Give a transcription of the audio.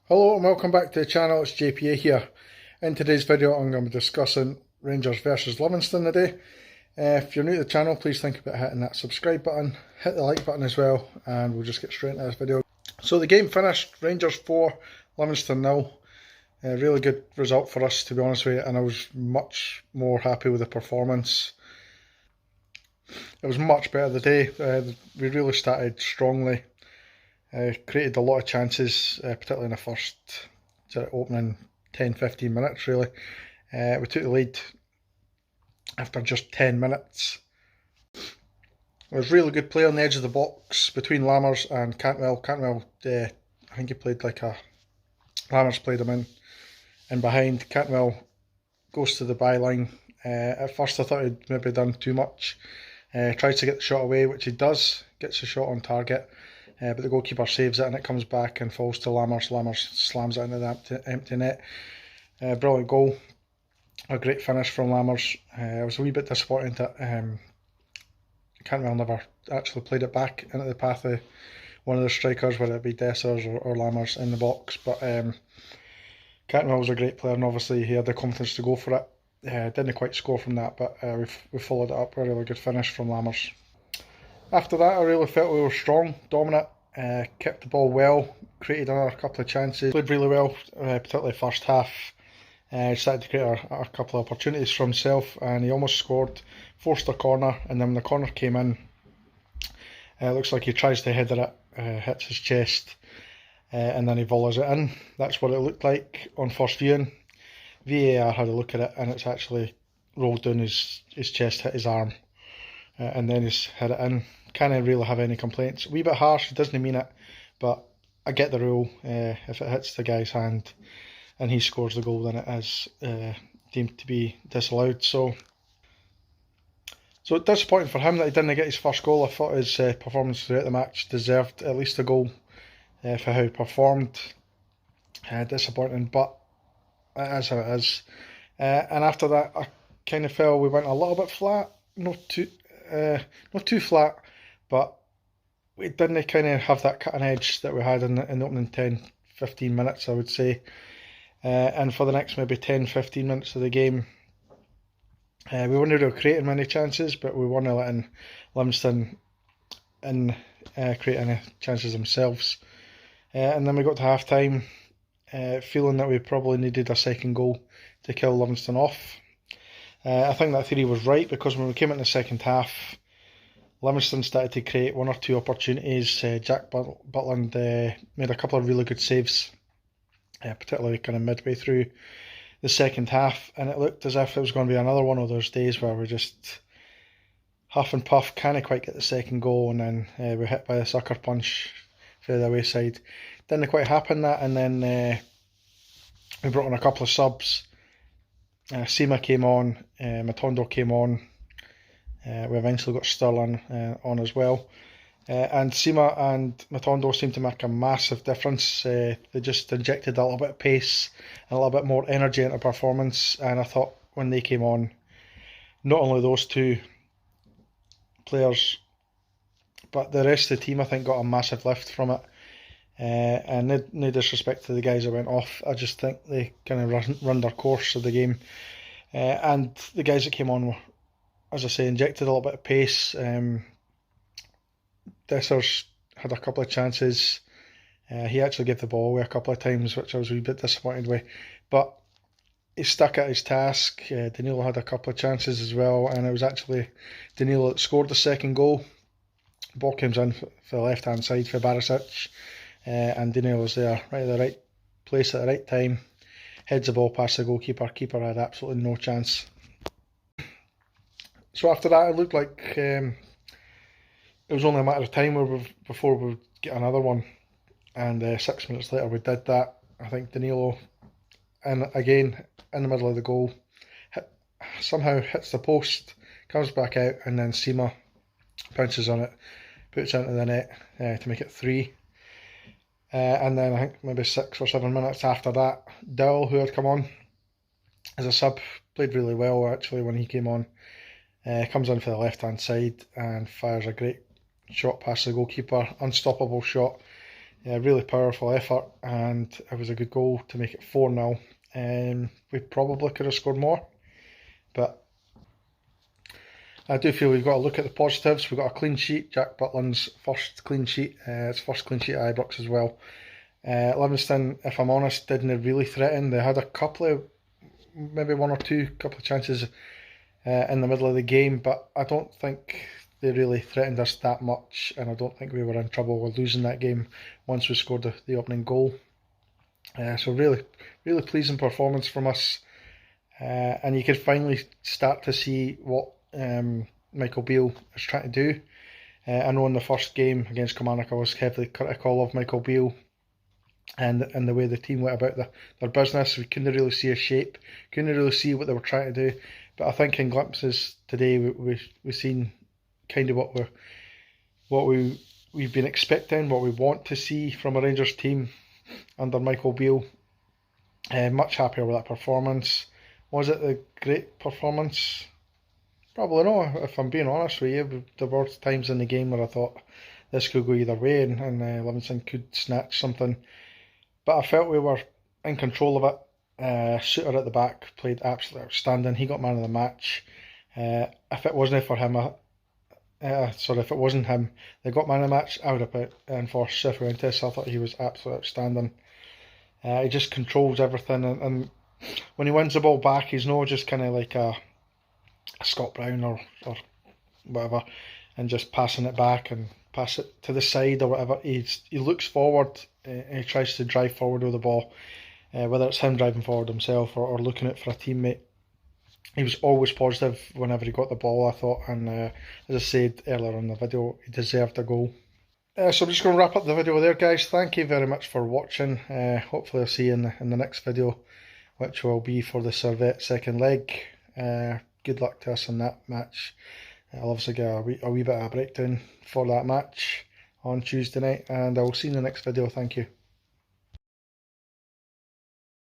Hello and welcome back to the channel, it's JPA here. In today's video I'm going to be discussing Rangers versus Livingston today. If you're new to the channel, please think about hitting that subscribe button, hit the like button as well, and we'll just get straight into this video. So the game finished, Rangers 4, Livingston 0. A really good result for us, to be honest with you, and I was much more happy with the performance. It was much better the day. We really started strongly. Created a lot of chances, particularly in the first opening 10-15 minutes really. We took the lead after just 10 minutes. There was really good play on the edge of the box between Lammers and Cantwell. Cantwell, I think he played like a... Lammers played him in behind. Cantwell goes to the byline. At first I thought he'd maybe done too much. Tries to get the shot away, which he does. Gets the shot on target. But the goalkeeper saves it and it comes back and falls to Lammers. Lammers slams it into the empty net. Brilliant goal. A great finish from Lammers. I was a wee bit disappointed that Cantwell never actually played it back into the path of one of the strikers, whether it be Dessers or Lammers in the box. But Cantwell was a great player and obviously he had the confidence to go for it. Didn't quite score from that, but we followed it up with a really good finish from Lammers. After that, I really felt we were strong, dominant, kept the ball well, created another couple of chances, played really well, particularly first half. Started to create a couple of opportunities for himself, and he almost scored, forced a corner, and then when the corner came in, it looks like he tries to header it, hits his chest, and then he volleys it in. That's what it looked like on first viewing. VAR had a look at it, and it's actually rolled down his chest, hit his arm, and then he's hit it in. Can't really have any complaints. A wee bit harsh, doesn't mean it, but I get the rule. If it hits the guy's hand and he scores the goal, then it is deemed to be disallowed. So disappointing for him that he didn't get his first goal. I thought his performance throughout the match deserved at least a goal for how he performed. Disappointing, but it is how it is. And after that, I kind of felt we went a little bit flat, not too flat, but we didn't kind of have that cutting edge that we had in the opening 10-15 minutes, I would say. And for the next maybe 10-15 minutes of the game, we weren't really creating many chances, but we weren't letting Livingston create any chances themselves. And then we got to half time, feeling that we probably needed a second goal to kill Livingston off. I think that theory was right, because when we came into the second half, Livingston started to create one or two opportunities. Jack Butland made a couple of really good saves, particularly kind of midway through the second half, and it looked as if it was going to be another one of those days where we just huff and puff, can't quite get the second goal, and then we're hit by a sucker punch further away side. Didn't quite happen that, and then we brought on a couple of subs. Sima came on, Matondo came on. We eventually got Sterling on as well. And Sima and Matondo seemed to make a massive difference. They just injected a little bit of pace and a little bit more energy into performance. And I thought when they came on, not only those two players, but the rest of the team, I think, got a massive lift from it. And no disrespect to the guys that went off, I just think they kind of run their course of the game. And the guys that came on were, as I say, injected a little bit of pace. Dessers had a couple of chances. He actually gave the ball away a couple of times, which I was a wee bit disappointed with. But he stuck at his task. Danilo had a couple of chances as well, and it was actually Danilo that scored the second goal. The ball comes in for the left-hand side for Barisic, and Danilo was there, right at the right place at the right time. Heads the ball past the goalkeeper. Keeper had absolutely no chance. So after that, it looked like it was only a matter of time before we would get another one. And 6 minutes later, we did that. I think Danilo, and again, in the middle of the goal, somehow hits the post, comes back out, and then Sima bounces on it, puts it into the net to make it 3. And then I think maybe 6 or 7 minutes after that, Dowell, who had come on as a sub, played really well actually when he came on. Comes in for the left hand side and fires a great shot past the goalkeeper, unstoppable shot, Really powerful effort, and it was a good goal to make it 4-0. We probably could have scored more, but I do feel we've got to look at the positives. We've got a clean sheet, Jack Butland's first clean sheet, his first clean sheet at Ibrox as well. Livingston, if I'm honest, didn't really threaten. They had a couple of, maybe one or two couple of chances in the middle of the game, but I don't think they really threatened us that much, and I don't think we were in trouble with losing that game once we scored the opening goal. So really, really pleasing performance from us, and you could finally start to see what Michael Beale is trying to do. I know in the first game against Kilmarnock I was heavily critical of Michael Beale and the way the team went about their business. We couldn't really see a shape, couldn't really see what they were trying to do. But I think in glimpses today we've seen kind of what we've been expecting, what we want to see from a Rangers team under Michael Beale. Much happier with that performance. Was it a great performance? Probably not, if I'm being honest with you. There were times in the game where I thought this could go either way, and Livingston could snatch something. But I felt we were in control of it. Shooter at the back played absolutely outstanding. He got man of the match. If it wasn't for him, if it wasn't him that got man of the match, I would have put in for Cifuentes. I thought he was absolutely outstanding. He just controls everything, and when he wins the ball back, he's not just kind of like a Scott Brown or whatever, and just passing it back and pass it to the side or whatever. He looks forward, he tries to drive forward with the ball, whether it's him driving forward himself or looking out for a teammate. He was always positive whenever he got the ball, I thought, and as I said earlier in the video, he deserved a goal. So I'm just going to wrap up the video there, guys. Thank you very much for watching. Hopefully I'll see you in the next video, which will be for the Servette second leg. Good luck to us in that match. I'll obviously get a wee bit of a breakdown for that match on Tuesday night, and I will see you in the next video. Thank you.